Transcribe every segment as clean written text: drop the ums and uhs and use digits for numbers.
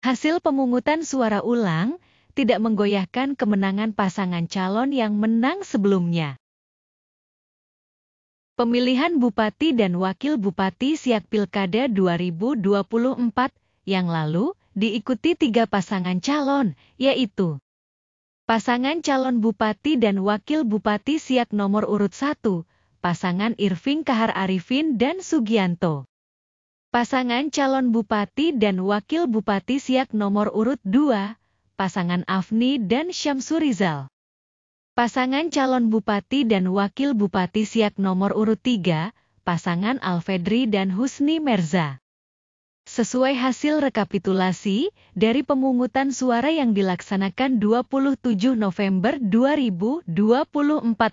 Hasil pemungutan suara ulang tidak menggoyahkan kemenangan pasangan calon yang menang sebelumnya. Pemilihan Bupati dan Wakil Bupati Siak Pilkada 2024 yang lalu diikuti 3 pasangan calon, yaitu pasangan calon Bupati dan Wakil Bupati Siak nomor urut 1, pasangan Irving Kahar Arifin dan Sugianto. Pasangan calon Bupati dan Wakil Bupati Siak nomor urut 2, pasangan Afni dan Syamsurizal. Pasangan calon Bupati dan Wakil Bupati Siak nomor urut 3, pasangan Alfedri dan Husni Merza. Sesuai hasil rekapitulasi dari pemungutan suara yang dilaksanakan 27 November 2024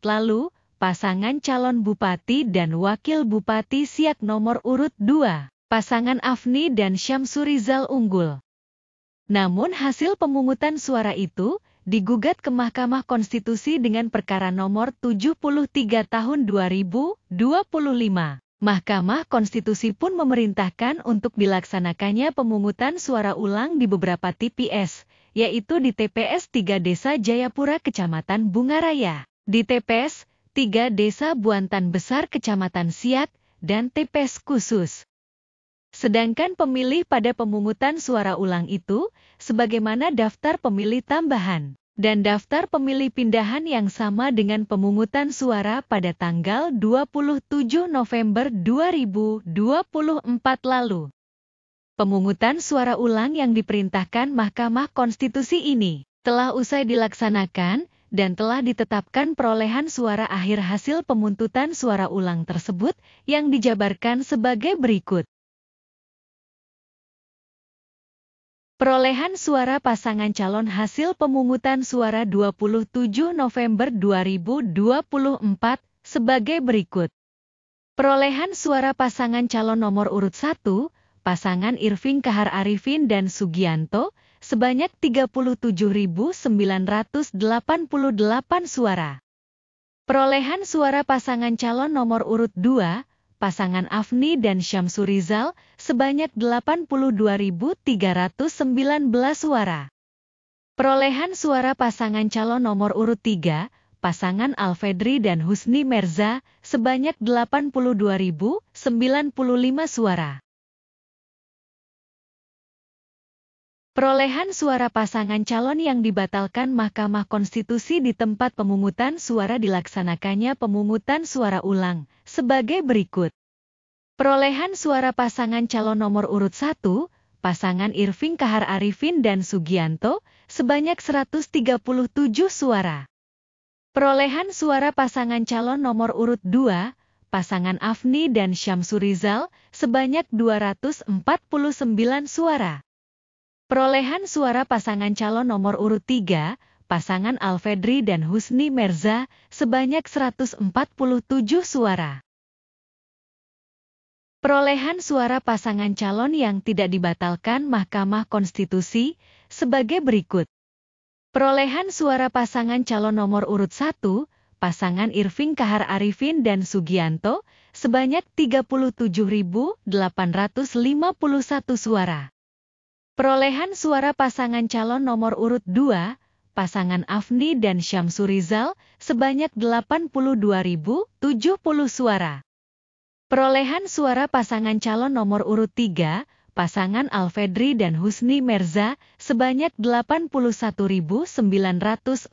lalu, pasangan calon Bupati dan Wakil Bupati Siak nomor urut 2, pasangan Afni dan Syamsurizal unggul. Namun hasil pemungutan suara itu digugat ke Mahkamah Konstitusi dengan perkara nomor 73 tahun 2025. Mahkamah Konstitusi pun memerintahkan untuk dilaksanakannya pemungutan suara ulang di beberapa TPS, yaitu di TPS 3 Desa Jayapura Kecamatan Bungaraya, di TPS 3 Desa Buantan Besar Kecamatan Siak, dan TPS khusus. Sedangkan pemilih pada pemungutan suara ulang itu, sebagaimana daftar pemilih tambahan dan daftar pemilih pindahan yang sama dengan pemungutan suara pada tanggal 27 November 2024 lalu. Pemungutan suara ulang yang diperintahkan Mahkamah Konstitusi ini telah usai dilaksanakan dan telah ditetapkan perolehan suara akhir hasil pemungutan suara ulang tersebut yang dijabarkan sebagai berikut. Perolehan suara pasangan calon hasil pemungutan suara 27 November 2024 sebagai berikut. Perolehan suara pasangan calon nomor urut 1, pasangan Irving Kahar Arifin dan Sugianto, sebanyak 37.988 suara. Perolehan suara pasangan calon nomor urut 2, pasangan Afni dan Syamsurizal, sebanyak 82.319 suara. Perolehan suara pasangan calon nomor urut 3, pasangan Alfedri dan Husni Merza, sebanyak 82.095 suara. Perolehan suara pasangan calon yang dibatalkan Mahkamah Konstitusi di tempat pemungutan suara dilaksanakannya pemungutan suara ulang, sebagai berikut. Perolehan suara pasangan calon nomor urut 1, pasangan Irving Kahar Arifin dan Sugianto, sebanyak 137 suara. Perolehan suara pasangan calon nomor urut 2, pasangan Afni dan Syamsurizal, sebanyak 249 suara. Perolehan suara pasangan calon nomor urut 3, pasangan Alfedri dan Husni Merza, sebanyak 147 suara. Perolehan suara pasangan calon yang tidak dibatalkan Mahkamah Konstitusi, sebagai berikut. Perolehan suara pasangan calon nomor urut 1, pasangan Irving Kahar Arifin dan Sugianto, sebanyak 37.851 suara. Perolehan suara pasangan calon nomor urut 2, pasangan Afni dan Syamsurizal, sebanyak 82.070 suara. Perolehan suara pasangan calon nomor urut 3, pasangan Alfedri dan Husni Merza, sebanyak 81.948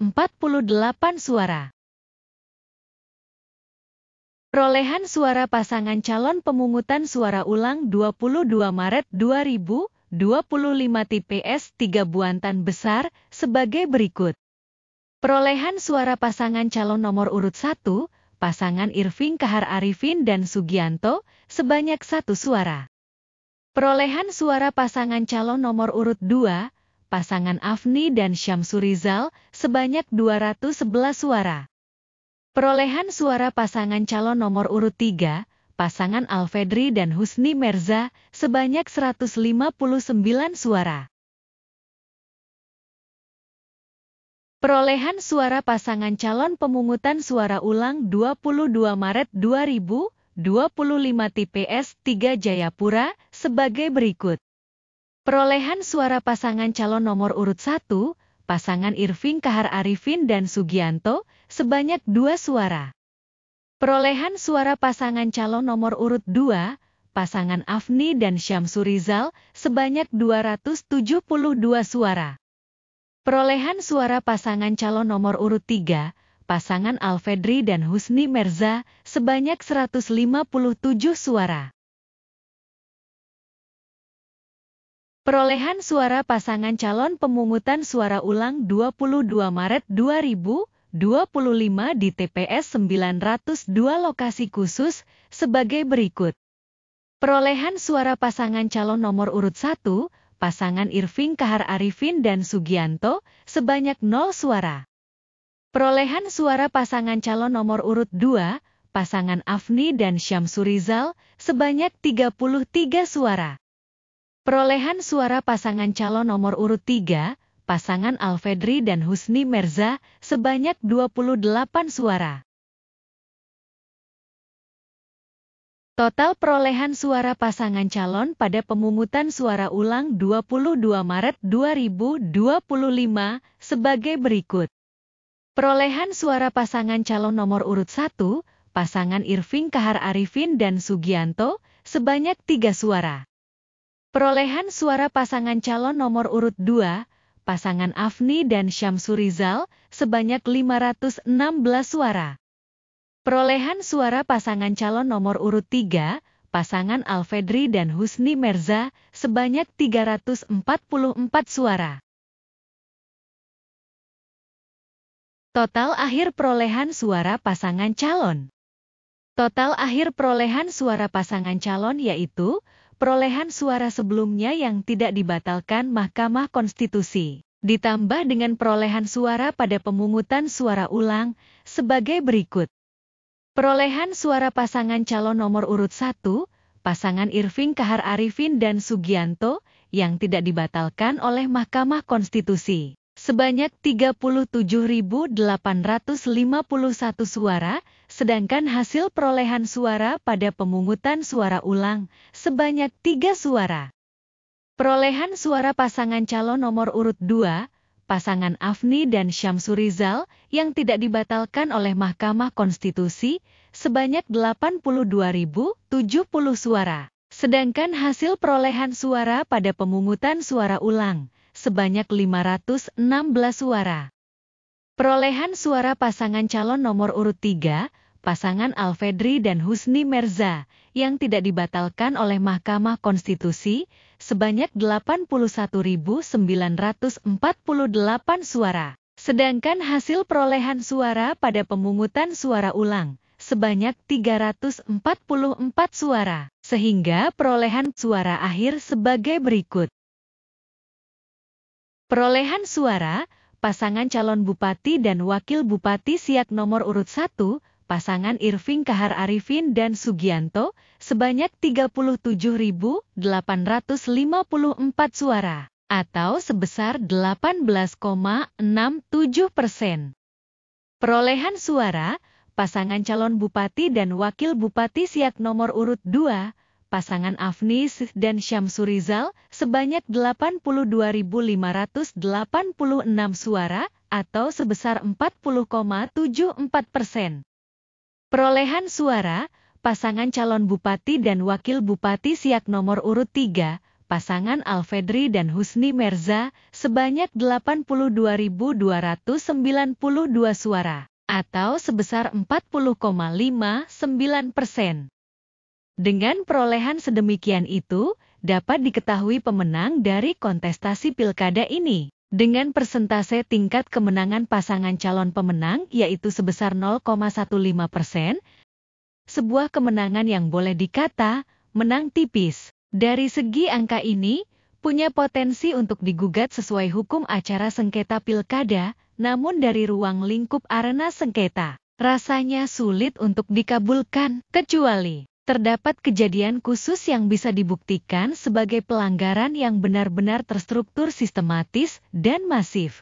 suara. Perolehan suara pasangan calon pemungutan suara ulang 22 Maret 2025 TPS 3 Buantan Besar, sebagai berikut. Perolehan suara pasangan calon nomor urut 1, pasangan Irving Kahar Arifin dan Sugianto, sebanyak 1 suara. Perolehan suara pasangan calon nomor urut 2, pasangan Afni dan Syamsurizal, sebanyak 211 suara. Perolehan suara pasangan calon nomor urut 3, pasangan Alfedri dan Husni Merza, sebanyak 159 suara. Perolehan suara pasangan calon pemungutan suara ulang 22 Maret 2025 TPS 3 Jayapura, sebagai berikut. Perolehan suara pasangan calon nomor urut 1, pasangan Irving Kahar Arifin dan Sugianto, sebanyak 2 suara. Perolehan suara pasangan calon nomor urut 2, pasangan Afni dan Syamsurizal, sebanyak 272 suara. Perolehan suara pasangan calon nomor urut 3, pasangan Alfedri dan Husni Merza, sebanyak 157 suara. Perolehan suara pasangan calon pemungutan suara ulang 22 Maret 2025 di TPS 902 lokasi khusus sebagai berikut. Perolehan suara pasangan calon nomor urut 1, pasangan Irving Kahar Arifin dan Sugianto, sebanyak 0 suara. Perolehan suara pasangan calon nomor urut 2, pasangan Afni dan Syamsurizal, sebanyak 33 suara. Perolehan suara pasangan calon nomor urut 3, pasangan Alfedri dan Husni Merza, sebanyak 28 suara. Total perolehan suara pasangan calon pada pemungutan suara ulang 22 Maret 2025 sebagai berikut. Perolehan suara pasangan calon nomor urut 1, pasangan Irving Kahar Arifin dan Sugianto, sebanyak 3 suara. Perolehan suara pasangan calon nomor urut 2, pasangan Afni dan Syamsurizal, sebanyak 516 suara. Perolehan suara pasangan calon nomor urut 3, pasangan Alfedri dan Husni Merza, sebanyak 344 suara. Total akhir perolehan suara pasangan calon. Total akhir perolehan suara pasangan calon yaitu perolehan suara sebelumnya yang tidak dibatalkan Mahkamah Konstitusi, ditambah dengan perolehan suara pada pemungutan suara ulang, sebagai berikut. Perolehan suara pasangan calon nomor urut 1, pasangan Irving Kahar Arifin dan Sugianto, yang tidak dibatalkan oleh Mahkamah Konstitusi, sebanyak 37.851 suara, sedangkan hasil perolehan suara pada pemungutan suara ulang, sebanyak 3 suara. Perolehan suara pasangan calon nomor urut 2, pasangan Afni dan Syamsurizal, yang tidak dibatalkan oleh Mahkamah Konstitusi, sebanyak 82.070 suara. Sedangkan hasil perolehan suara pada pemungutan suara ulang, sebanyak 516 suara. Perolehan suara pasangan calon nomor urut 3, pasangan Alfedri dan Husni Merza, yang tidak dibatalkan oleh Mahkamah Konstitusi, sebanyak 81.948 suara. Sedangkan hasil perolehan suara pada pemungutan suara ulang, sebanyak 344 suara. Sehingga perolehan suara akhir sebagai berikut. Perolehan suara pasangan calon bupati dan wakil bupati Siak nomor urut 1, pasangan Irving Kahar Arifin dan Sugianto, sebanyak 37.854 suara, atau sebesar 18,67%. Perolehan suara pasangan calon bupati dan wakil bupati Siak nomor urut 2, pasangan Afni dan Syamsurizal, sebanyak 82.586 suara, atau sebesar 40,74%. Perolehan suara pasangan calon bupati dan wakil bupati Siak nomor urut 3, pasangan Alfedri dan Husni Merza, sebanyak 82.292 suara, atau sebesar 40,59%. Dengan perolehan sedemikian itu, dapat diketahui pemenang dari kontestasi pilkada ini, dengan persentase tingkat kemenangan pasangan calon pemenang yaitu sebesar 0,15%, sebuah kemenangan yang boleh dikata menang tipis. Dari segi angka ini, punya potensi untuk digugat sesuai hukum acara sengketa pilkada, namun dari ruang lingkup arena sengketa, rasanya sulit untuk dikabulkan, kecuali terdapat kejadian khusus yang bisa dibuktikan sebagai pelanggaran yang benar-benar terstruktur sistematis dan masif.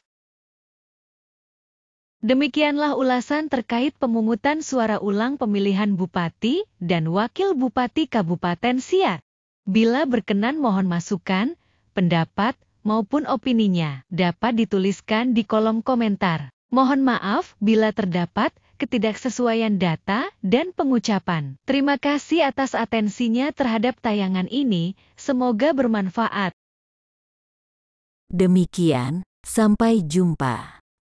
Demikianlah ulasan terkait pemungutan suara ulang pemilihan Bupati dan Wakil Bupati Kabupaten Siak. Bila berkenan mohon masukan, pendapat, maupun opininya dapat dituliskan di kolom komentar. Mohon maaf bila terdapat ketidaksesuaian data dan pengucapan. Terima kasih atas atensinya terhadap tayangan ini, semoga bermanfaat. Demikian, sampai jumpa.